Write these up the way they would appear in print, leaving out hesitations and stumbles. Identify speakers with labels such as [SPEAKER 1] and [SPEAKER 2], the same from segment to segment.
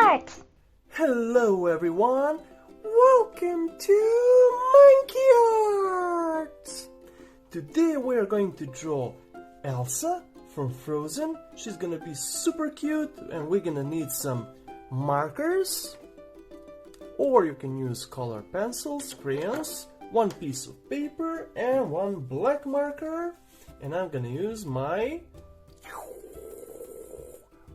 [SPEAKER 1] art!
[SPEAKER 2] Hello everyone! Welcome to Monkey Art! Today we are going to draw Elsa from Frozen. She's gonna be super cute and we're gonna need some markers. Or you can use color pencils, crayons, one piece of paper and one black marker. And I'm gonna use my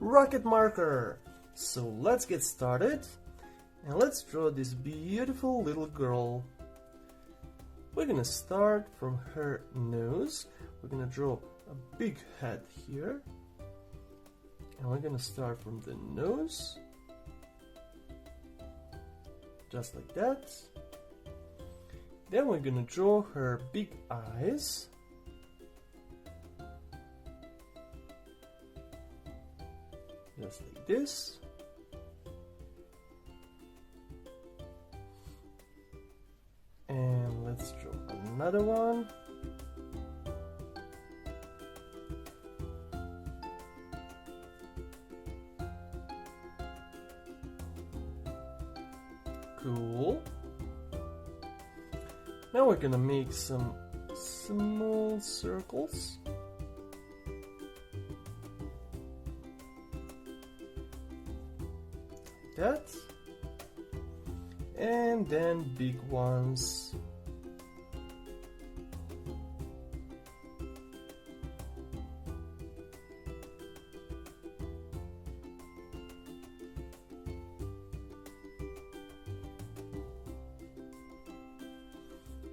[SPEAKER 2] rocket marker. So let's get started and let's draw this beautiful little girl. We're gonna start from her nose. We're gonna draw a big head here. And we're gonna start from the nose. Just like that. Then we're gonna draw her big eyes. Just like this. And let's draw another one. Cool. Now we're gonna make some small circles. Like that. And then big ones.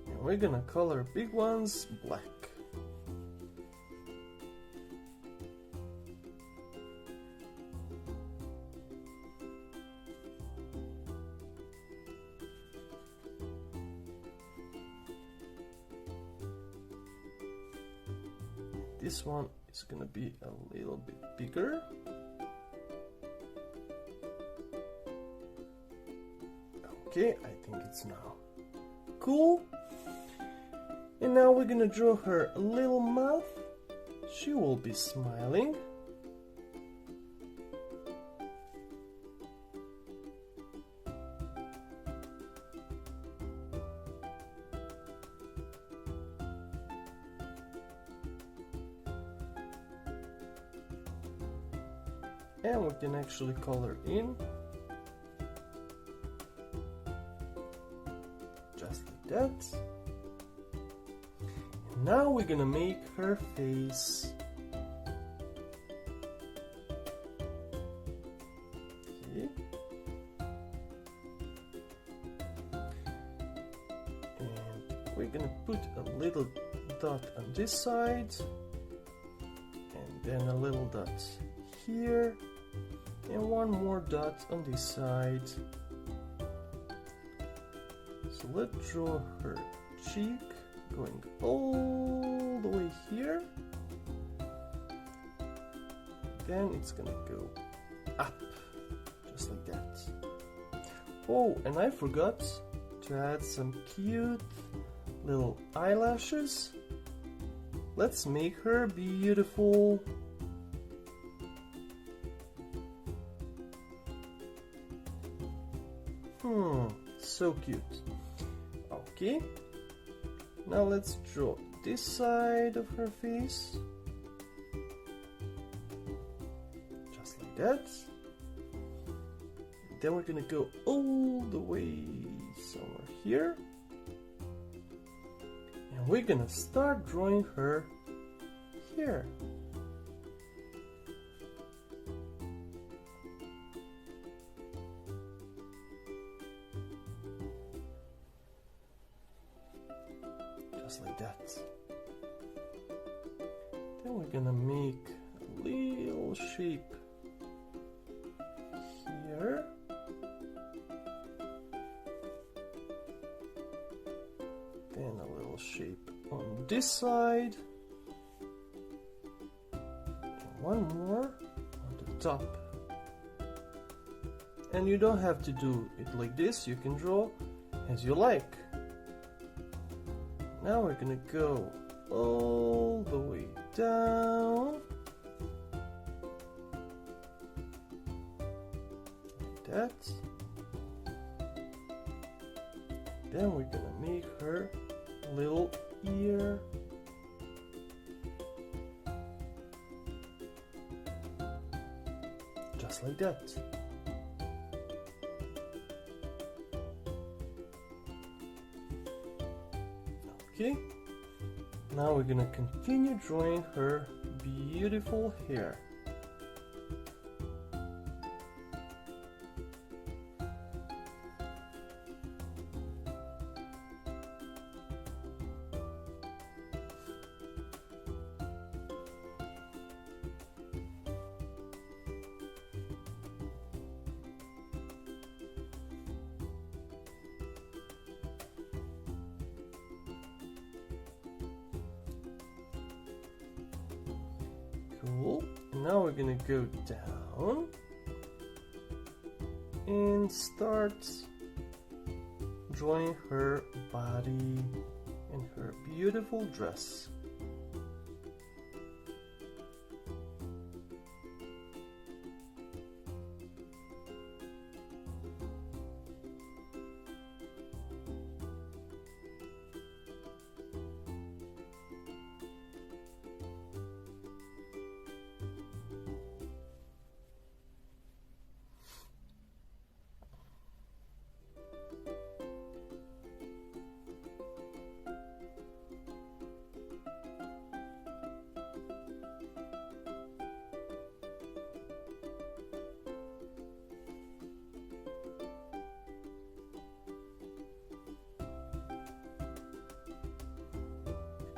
[SPEAKER 2] And we're gonna color big ones black. This one is gonna be a little bit bigger. Okay, I think it's now cool. And now we're gonna draw her little mouth. She will be smiling. And we can actually color in just like that. And now we're gonna make her face. Okay. And we're gonna put a little dot on this side and then a little dot here and one more dot on this side. So let's draw her cheek going all the way here. Then it's gonna go up just like that. Oh, and I forgot to add some cute little eyelashes. Let's make her beautiful. So cute. Okay, now let's draw this side of her face. Just like that. Then we're gonna go all the way somewhere here. And we're gonna start drawing her here. Just like that. Then we're gonna make a little shape here. Then a little shape on this side. And one more on the top. And you don't have to do it like this, you can draw as you like. Now we're gonna go all the way down. Like that. Then we're gonna make her little ear. Just like that. Okay, now we're gonna continue drawing her beautiful hair. Cool. Now we're gonna go down and start drawing her body and her beautiful dress.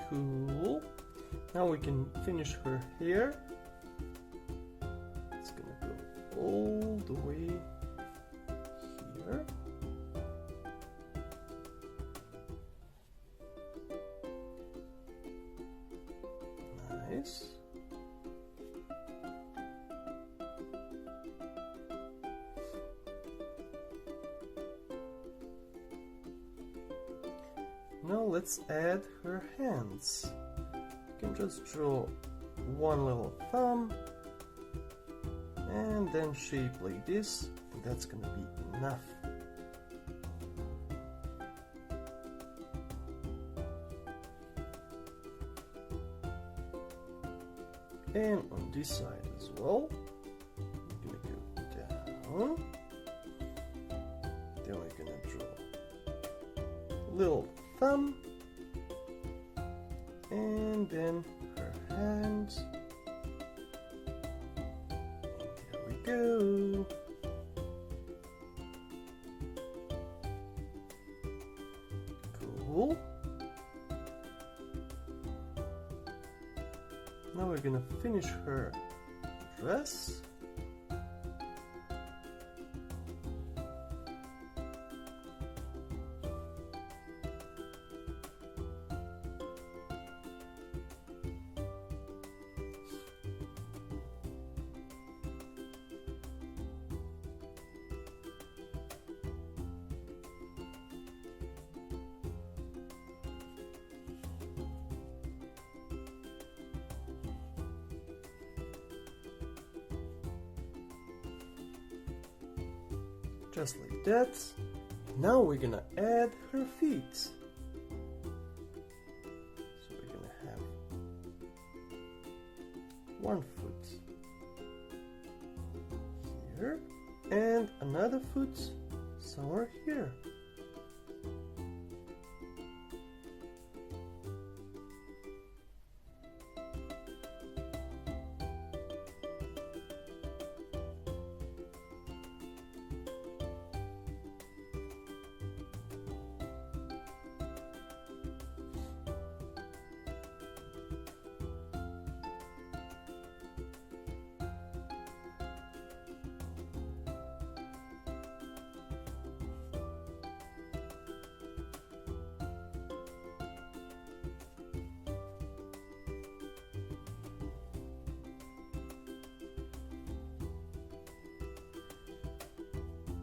[SPEAKER 2] Cool. Now we can finish her hair. It's gonna go all the way here. Nice. Now let's add her hands. You can just draw one little thumb and then shape like this, and that's gonna be enough. And on this side as well, we're gonna go down. Then we're gonna draw a little thumb, and then her hands. And there we go. Cool. Now we're gonna finish her dress. Just like that. Now we're gonna add her feet. So we're gonna have one foot here and another foot somewhere here.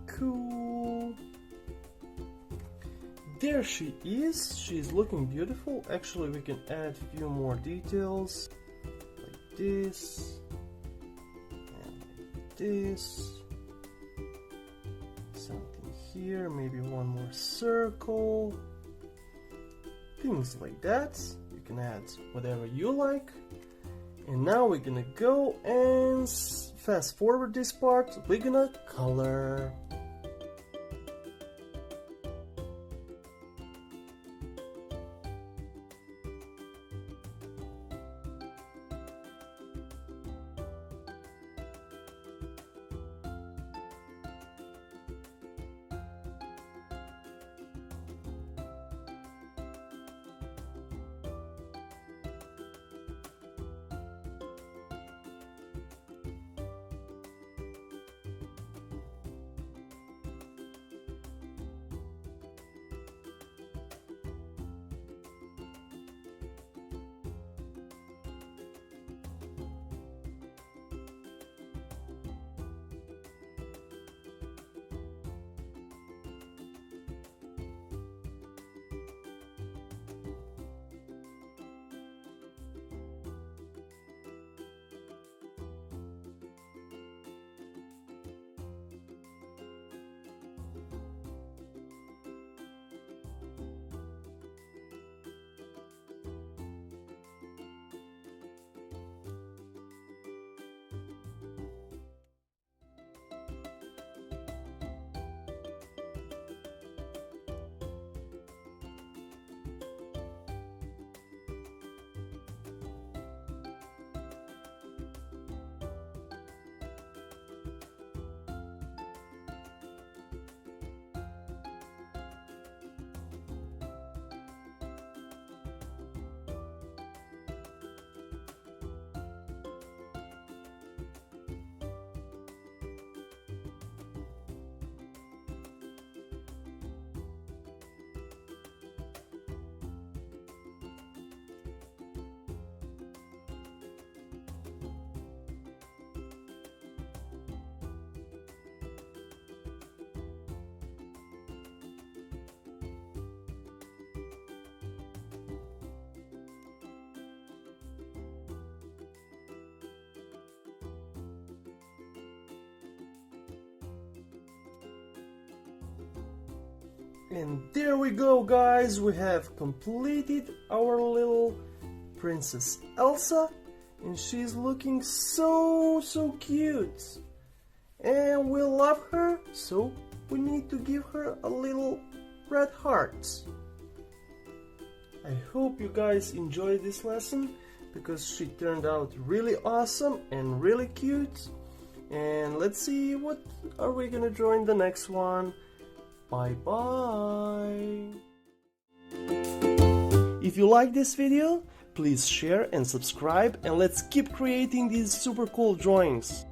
[SPEAKER 2] Cool. There she is. She's looking beautiful. Actually, we can add a few more details like this and like this. here, maybe one more circle, things like that. You can add whatever you like. And now we're gonna go and fast forward this part. We're gonna color. And there we go, guys, we have completed our little Princess Elsa, and she's looking so cute, and we love her, so we need to give her a little red heart. I hope you guys enjoyed this lesson, because she turned out really awesome and really cute. And let's see what are we gonna draw in the next one. Bye bye. If you like this video, please share and subscribe, and let's keep creating these super cool drawings.